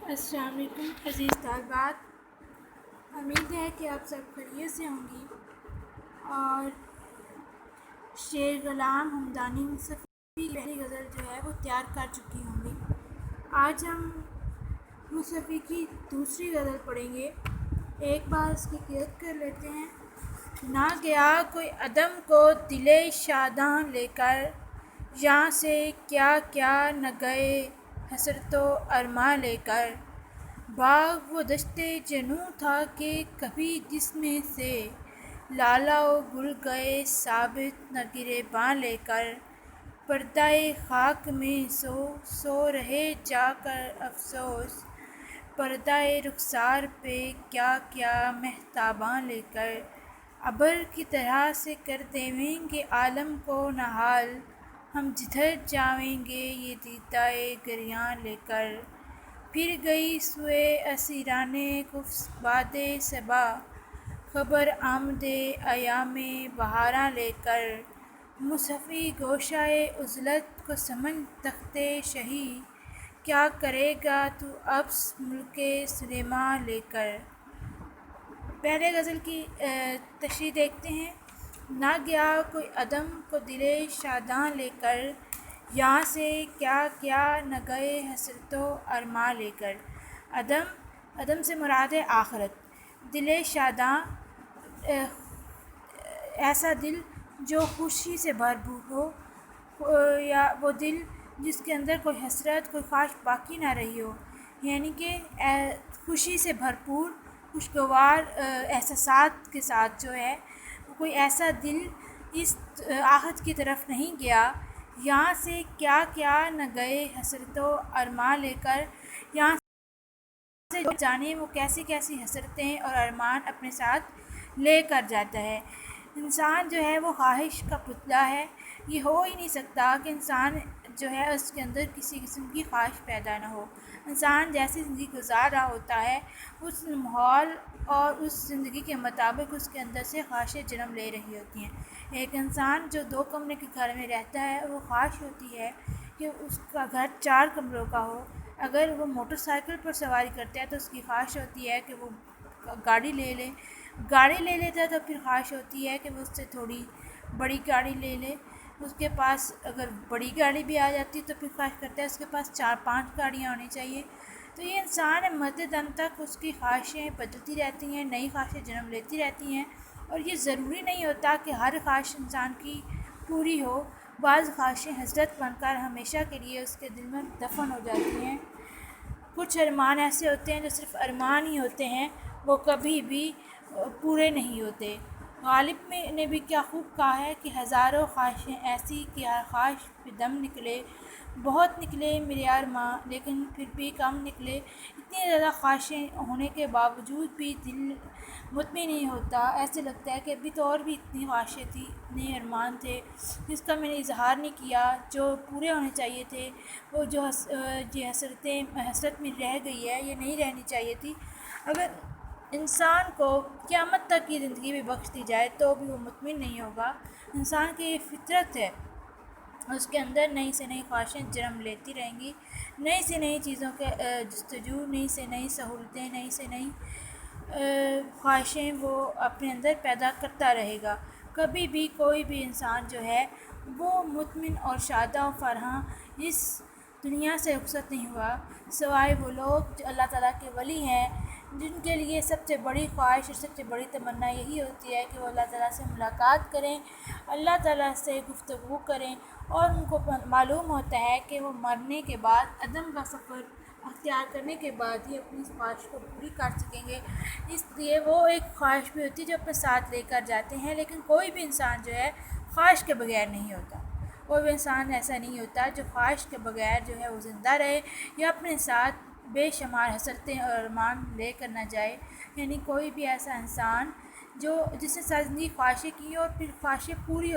السلام علیکم عزیز طالبات، امید ہے کہ آپ سب خیریت سے ہوں گی اور شیر غلام ہمدانی مصطفی کی پہلی غزل جو ہے وہ تیار کر چکی ہوں گی۔ آج ہم مصطفی کی دوسری غزل پڑھیں گے۔ ایک بار اس کی قیادت کر لیتے ہیں۔ نہ گیا کوئی عدم کو دل شاداں لے کر، یہاں سے کیا کیا نہ گئے حسرت و ارماں لے کر۔ باغ و دشت جنوں تھا کہ کبھی جس میں سے، لالا و گل گئے ثابت نہ گریباں لے کر۔ پردہ خاک میں سو سو رہے جا کر افسوس، پردہ رخسار پہ کیا کیا مہتاباں لے کر۔ ابر کی طرح سے کر دیویں گے عالم کو نہال، ہم جدھر جائیں گے یہ دیدہ گریاں لے کر۔ پھر گئی سوئے اسیران کفر باد صبا، خبر آمد ایام بہاراں لے کر۔ مصحفی گوشۂ عزلت کو سمجھ تخت شہی، کیا کرے گا تو اب ملک سلیماں لے کر۔ پہلے غزل کی تشریح دیکھتے ہیں۔ نہ گیا کوئی عدم کو دل شاداں لے کر، یہاں سے کیا کیا نہ گئے حسرت و ارماں لے کر۔ عدم سے مراد ہے آخرت۔ دل شاداں ایسا دل جو خوشی سے بھرپور ہو، یا وہ دل جس کے اندر کوئی حسرت کوئی خواہش باقی نہ رہی ہو، یعنی کہ خوشی سے بھرپور خوشگوار احساسات کے ساتھ جو ہے کوئی ایسا دل اس آخرت کی طرف نہیں گیا۔ یہاں سے کیا کیا نہ گئے حسرت و ارماں لے کر، یہاں سے جانے وہ کیسی کیسی حسرتیں اور ارمان اپنے ساتھ لے کر جاتا ہے۔ انسان جو ہے وہ خواہش کا پتلا ہے۔ یہ ہو ہی نہیں سکتا کہ انسان جو ہے اس کے اندر کسی قسم کی خواہش پیدا نہ ہو۔ انسان جیسی زندگی گزار رہا ہوتا ہے، اس ماحول اور اس زندگی کے مطابق اس کے اندر سے خواہشیں جنم لے رہی ہوتی ہیں۔ ایک انسان جو 2 کمرے کے گھر میں رہتا ہے، وہ خواہش ہوتی ہے کہ اس کا گھر 4 کمروں کا ہو۔ اگر وہ موٹر سائیکل پر سواری کرتا ہے تو اس کی خواہش ہوتی ہے کہ وہ گاڑی لے لے لیتا ہے تو پھر خواہش ہوتی ہے کہ وہ اس سے تھوڑی بڑی گاڑی لے لے۔ اس کے پاس اگر بڑی گاڑی بھی آ جاتی تو پھر خواہش کرتا ہے اس کے پاس 4-5 گاڑیاں ہونی چاہیے۔ تو یہ انسان مرتے دم تک اس کی خواہشیں بدلتی رہتی ہیں، نئی خواہشیں جنم لیتی رہتی ہیں، اور یہ ضروری نہیں ہوتا کہ ہر خواہش انسان کی پوری ہو۔ بعض خواہشیں حسرت بن کر ہمیشہ کے لیے اس کے دل میں دفن ہو جاتی ہیں۔ کچھ ارمان ایسے ہوتے ہیں جو صرف ارمان ہی ہوتے ہیں، وہ کبھی بھی پورے نہیں ہوتے۔ غالب نے بھی کیا خوب کہا ہے کہ ہزاروں خواہشیں ایسی کہ ہر خواہش پہ دم نکلے، بہت نکلے میرے ارماں لیکن پھر بھی کم نکلے۔ اتنی زیادہ خواہشیں ہونے کے باوجود بھی دل مطمئن نہیں ہوتا، ایسے لگتا ہے کہ ابھی تو اور بھی اتنی خواہشیں تھیں، اتنے ارمان تھے جس کا میں نے اظہار نہیں کیا، جو پورے ہونے چاہیے تھے، وہ جو حسرت میں رہ گئی ہے یہ نہیں رہنی چاہیے تھی۔ اگر انسان کو قیامت تک کی زندگی بھی بخش دی جائے تو بھی وہ مطمئن نہیں ہوگا۔ انسان کی یہ فطرت ہے، اس کے اندر نئی سے نئی خواہشیں جنم لیتی رہیں گی، نئی سے نئی چیزوں کے جستجو، نئی سے نئی سہولتیں، نئی سے نئی خواہشیں وہ اپنے اندر پیدا کرتا رہے گا۔ کبھی بھی کوئی بھی انسان جو ہے وہ مطمئن اور شاداں و فرحاں اس دنیا سے رخصت نہیں ہوا، سوائے وہ لوگ جو اللہ تعالیٰ کے ولی ہیں، جن کے لیے سب سے بڑی خواہش اور سب سے بڑی تمنا یہی ہوتی ہے کہ وہ اللہ تعالیٰ سے ملاقات کریں، اللہ تعالیٰ سے گفتگو کریں، اور ان کو معلوم ہوتا ہے کہ وہ مرنے کے بعد عدم کا سفر اختیار کرنے کے بعد ہی اپنی اس خواہش کو پوری کر سکیں گے۔ اس لیے وہ ایک خواہش بھی ہوتی ہے جو اپنے ساتھ لے کر جاتے ہیں، لیکن کوئی بھی انسان جو ہے خواہش کے بغیر نہیں ہوتا۔ کوئی بھی انسان ایسا نہیں ہوتا جو خواہش کے بغیر جو ہے وہ زندہ رہے یا اپنے ساتھ بے شمار حسرتیں اور ارمان لے کر نہ جائے۔ یعنی کوئی بھی ایسا انسان جس نے ساری زندگی خواہشیں کی اور پھر خواہشیں پوری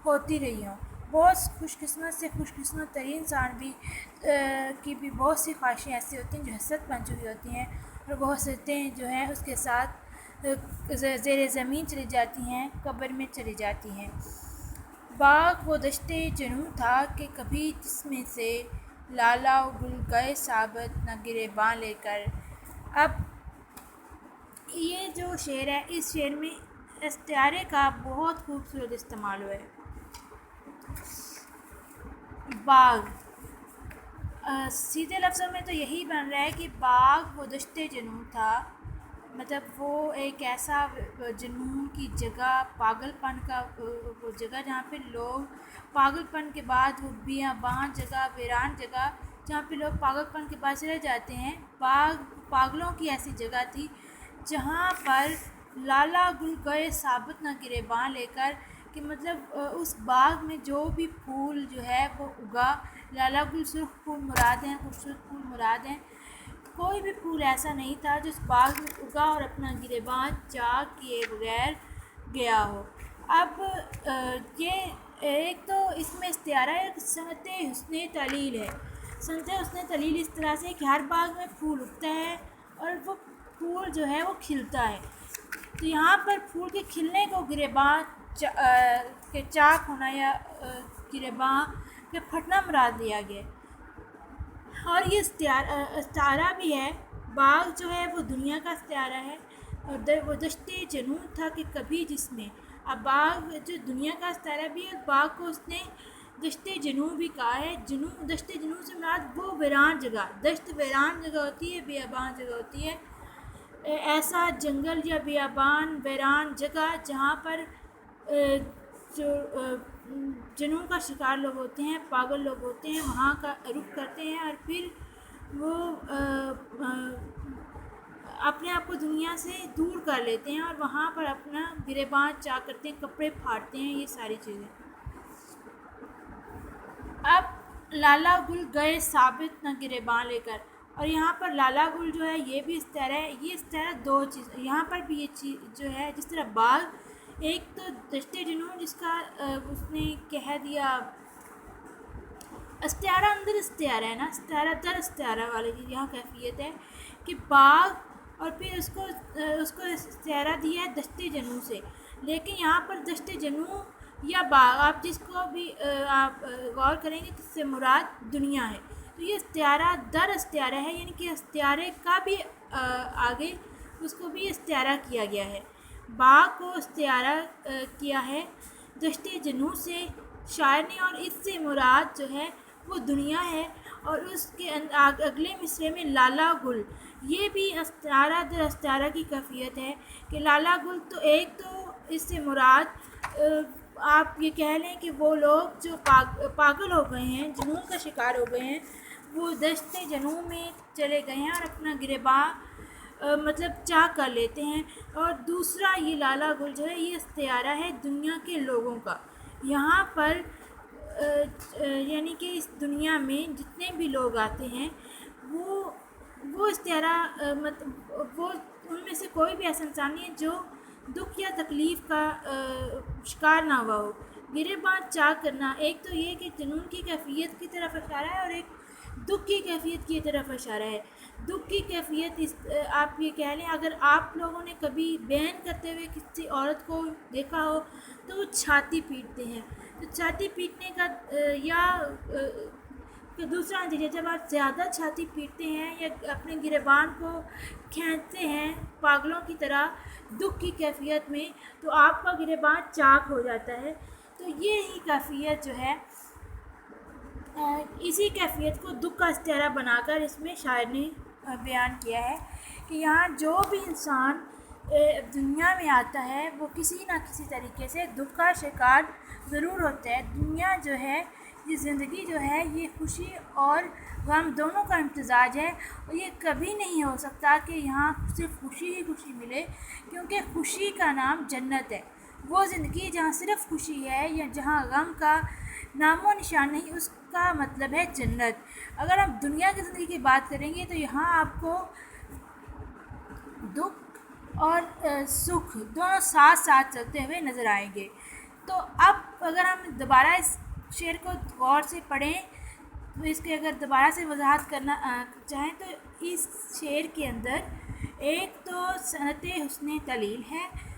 ہوتی رہی ہوں۔ بہت خوش قسمت سے خوش قسمت ترین انسان کی بھی بہت سی خواہشیں ایسی ہوتی ہیں جو حسرت بن چکی ہوتی ہیں، اور وہ حسرتیں جو ہیں اس کے ساتھ زیر زمین چلی جاتی ہیں، قبر میں چلی جاتی ہیں۔ باغ و دشت جنوں تھا کہ کبھی جس میں سے، لالا گل گئے ثابت نہ گریباں لے کر۔ اب یہ جو شعر ہے، اس شعر میں استعارے کا بہت خوبصورت استعمال ہوا ہے۔ باغ، سیدھے لفظوں میں تو یہی بن رہا ہے کہ باغ وہ دشت جنون تھا، مطلب وہ ایک ایسا جنون کی جگہ، پاگل پن کا وہ جگہ جہاں پہ لوگ پاگل پن کے بعد وہ بیابان جگہ، ویران جگہ جہاں پہ لوگ پاگل پن کے بعد چلے جاتے ہیں، باغ پاگلوں کی ایسی جگہ تھی جہاں پر لالا گل گئے ثابت نہ گریباں لے کر، کہ مطلب اس باغ میں جو بھی پھول جو ہے وہ اگا، لالا گل سرخ پھول مراد ہیں، خوبصورت پھول مراد ہیں، کوئی بھی پھول ایسا نہیں تھا جو اس باغ میں اگا اور اپنا گریباں چاک کیے بغیر گیا ہو۔ اب یہ ایک تو اس میں استعارہ ہے، صنعت حسن تلیل ہے۔ صنعت حسن تلیل اس طرح سے کہ ہر باغ میں پھول اگتا ہے اور وہ پھول جو ہے وہ کھلتا ہے، تو یہاں پر پھول کے کھلنے کو گریباں کے چاک ہونا یا گریباں کے پھٹنا مراد لیا گیا، اور یہ استعارہ بھی ہے۔ باغ جو ہے وہ دنیا کا استعارہ ہے، اور وہ دشت جنون تھا کہ کبھی جس میں، اب باغ جو دنیا کا استعارہ بھی ہے، باغ کو اس نے دشت جنون بھی کہا ہے۔ دشت جنون سے مراد وہ ویران جگہ، دشت ویران جگہ ہوتی ہے، بیابان جگہ ہوتی ہے، ایسا جنگل یا بیابان ویران جگہ جہاں پر جو جنون کا شکار لوگ ہوتے ہیں، پاگل لوگ ہوتے ہیں، وہاں کا رخ کرتے ہیں اور پھر وہ اپنے آپ کو دنیا سے دور کر لیتے ہیں اور وہاں پر اپنا گریباں چاک کرتے ہیں، کپڑے پھاڑتے ہیں، یہ ساری چیزیں۔ اب لالا گل گئے ثابت نہ گریباں لے کر، اور یہاں پر لالا گل جو ہے یہ بھی استعارہ ہے، یہ استعارہ دو چیز یہاں پر بھی، یہ چیز جو ہے جس طرح باغ ایک تو دشت جنون جس کا اس نے کہہ دیا، استعارہ اندر استعارہ ہے نا، استعارہ در استعارہ والی یہاں کیفیت ہے کہ باغ، اور پھر اس کو استعارہ دیا ہے دشت جنون سے، لیکن یہاں پر دشت جنون یا باغ، آپ جس کو بھی آپ غور کریں گے کس سے مراد دنیا ہے، تو یہ استعارہ در استعارہ ہے، یعنی کہ استعارے کا بھی آگے اس کو بھی استعارہ کیا گیا ہے۔ باغ کو استعارہ کیا ہے دشت جنون سے شاعر نے، اور اس سے مراد جو ہے وہ دنیا ہے، اور اس کے اگلے مصرعے میں لالا گل، یہ بھی استعارہ در استعارہ کی کیفیت ہے کہ لالا گل تو ایک تو اس سے مراد آپ یہ کہہ لیں کہ وہ لوگ جو پاگل ہو گئے ہیں، جنون کا شکار ہو گئے ہیں، وہ دشت جنون میں چلے گئے ہیں اور اپنا گریباں مطلب چاک کر لیتے ہیں، اور دوسرا یہ لالا گل جو ہے یہ استعارہ ہے دنیا کے لوگوں کا۔ یہاں پر یعنی کہ اس دنیا میں جتنے بھی لوگ آتے ہیں وہ استعارہ مطلب وہ ان میں سے کوئی بھی ایسا انسان نہیں ہے جو دکھ یا تکلیف کا شکار نہ ہوا ہو۔ گریباں چاک کرنا، ایک تو یہ کہ جنون کی کیفیت کی طرف اشارہ ہے، اور ایک دکھ کی کیفیت کی طرف اشارہ ہے۔ دکھ کی کیفیت آپ یہ کہہ لیں، اگر آپ لوگوں نے کبھی بیان کرتے ہوئے کسی عورت کو دیکھا ہو تو وہ چھاتی پیٹتے ہیں، تو چھاتی پیٹنے کا یا دوسرا نتیجہ، جب آپ زیادہ چھاتی پیٹتے ہیں یا اپنے گریبان کو کھینچتے ہیں پاگلوں کی طرح دکھ کی کیفیت میں، تو آپ کا گریبان چاک ہو جاتا ہے۔ تو یہ ہی کیفیت جو ہے، اسی کیفیت کو دکھ کا استعارہ بنا کر اس میں شاعر نے بیان کیا ہے کہ یہاں جو بھی انسان دنیا میں آتا ہے وہ کسی نہ کسی طریقے سے دکھ کا شکار ضرور ہوتا ہے۔ دنیا جو ہے، یہ زندگی جو ہے، یہ خوشی اور غم دونوں کا امتزاج ہے، اور یہ کبھی نہیں ہو سکتا کہ یہاں صرف خوشی ہی خوشی ملے، کیونکہ خوشی کا نام جنت ہے۔ وہ زندگی جہاں صرف خوشی ہے یا جہاں غم کا نام و نشان نہیں، اس کا مطلب ہے جنت۔ اگر ہم دنیا کی زندگی کی بات کریں گے تو یہاں آپ کو دکھ اور سکھ دونوں ساتھ ساتھ چلتے ہوئے نظر آئیں گے۔ تو اب اگر ہم دوبارہ اس شعر کو غور سے پڑھیں، تو اس کے اگر دوبارہ سے وضاحت کرنا چاہیں تو اس شعر کے اندر ایک تو صنعت حسن تلیل ہے،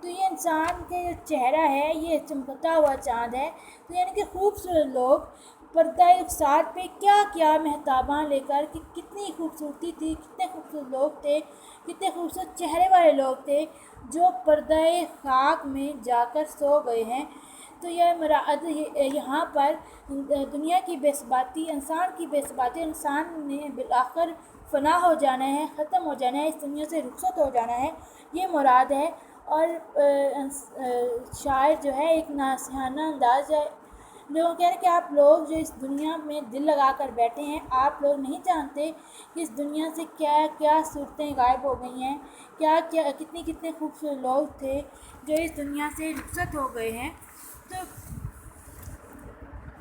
تو یہ انسان کے جو چہرہ ہے یہ چمکتا ہوا چاند ہے. تو یعنی کہ خوبصورت لوگ پردہ رخسار پہ کیا کیا مہتاباں لے کر کہ کتنی خوبصورتی تھی، کتنے خوبصورت لوگ تھے، کتنے خوبصورت چہرے والے لوگ تھے جو پردہ خاک میں جا کر سو گئے ہیں. تو یہ مراد یہاں پر دنیا کی بے ثباتی، انسان کی بے ثباتی، انسان نے بالآخر فنا ہو جانا ہے، ختم ہو جانا ہے، اس دنیا سے رخصت ہو جانا ہے، یہ مراد ہے. اور شاعر جو ہے ایک ناصحانہ انداز ہے، لوگ کہہ رہے ہیں کہ آپ لوگ جو اس دنیا میں دل لگا کر بیٹھے ہیں، آپ لوگ نہیں جانتے کہ اس دنیا سے کیا کیا صورتیں غائب ہو گئی ہیں، کیا کیا کتنے کتنے خوبصورت لوگ تھے جو اس دنیا سے رخصت ہو گئے ہیں. تو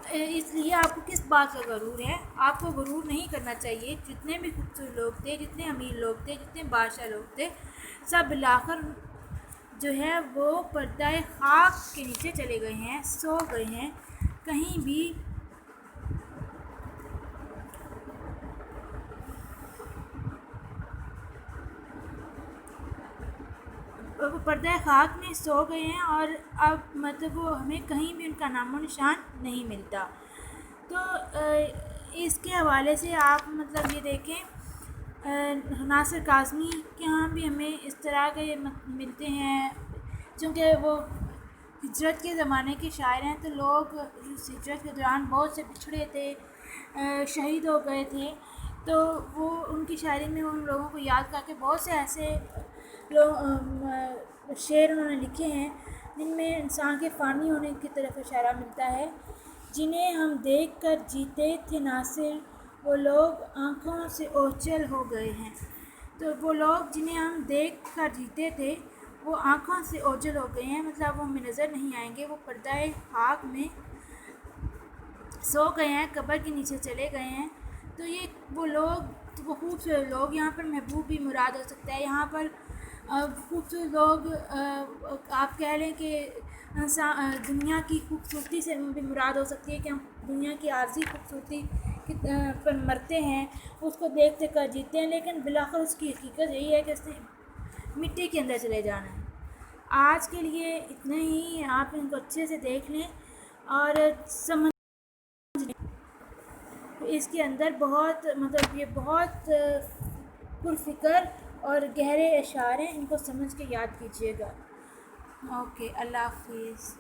اس لیے آپ کو کس بات کا غرور ہے؟ آپ کو غرور نہیں کرنا چاہیے. جتنے بھی خوبصورت لوگ تھے، جتنے امیر لوگ تھے، جتنے بادشاہ لوگ تھے، سب بالآخر جو ہے وہ پردہ خاک کے نیچے چلے گئے ہیں، سو گئے ہیں. کہیں بھی وہ پردہ خاک میں سو گئے ہیں اور اب مطلب وہ ہمیں کہیں بھی ان کا نام و نشان نہیں ملتا. تو اس کے حوالے سے آپ مطلب یہ دیکھیں ناصر کاظمی کے ہاں بھی ہمیں اس طرح کے ملتے ہیں، چونکہ وہ ہجرت کے زمانے کے شاعر ہیں. تو لوگ اس ہجرت کے دوران بہت سے بچھڑے تھے، شہید ہو گئے تھے. تو وہ ان کی شاعری میں ان لوگوں کو یاد کر کے بہت سے ایسے شعر انہوں نے لکھے ہیں جن میں انسان کے فانی ہونے کی طرف اشارہ ملتا ہے. جنہیں ہم دیکھ کر جیتے تھے ناصر، وہ لوگ آنکھوں سے اوجھل ہو گئے ہیں. تو وہ لوگ جنہیں ہم دیکھ کر جیتے تھے وہ آنکھوں سے اوجھل ہو گئے ہیں، مطلب وہ ہمیں نظر نہیں آئیں گے، وہ پردہ خاک میں سو گئے ہیں، قبر کے نیچے چلے گئے ہیں. تو یہ وہ لوگ، وہ خوبصورت لوگ، یہاں پر محبوب بھی مراد ہو سکتا ہے. یہاں پر خوبصورت لوگ آپ کہہ لیں کہ دنیا کی خوبصورتی سے بھی مراد ہو سکتی ہے کہ ہم دنیا کی عارضی خوبصورتی پر مرتے ہیں، اس کو دیکھتے کر جیتے ہیں، لیکن بالآخر اس کی حقیقت یہی ہے کہ اس نے مٹی کے اندر چلے جانا ہے. آج کے لیے اتنا ہی. آپ ان کو اچھے سے دیکھ لیں اور سمجھ اس کے اندر بہت مطلب یہ بہت پرفکر اور گہرے اشعار ہیں، ان کو سمجھ کے یاد کیجیے گا. اوکے، اللہ حافظ.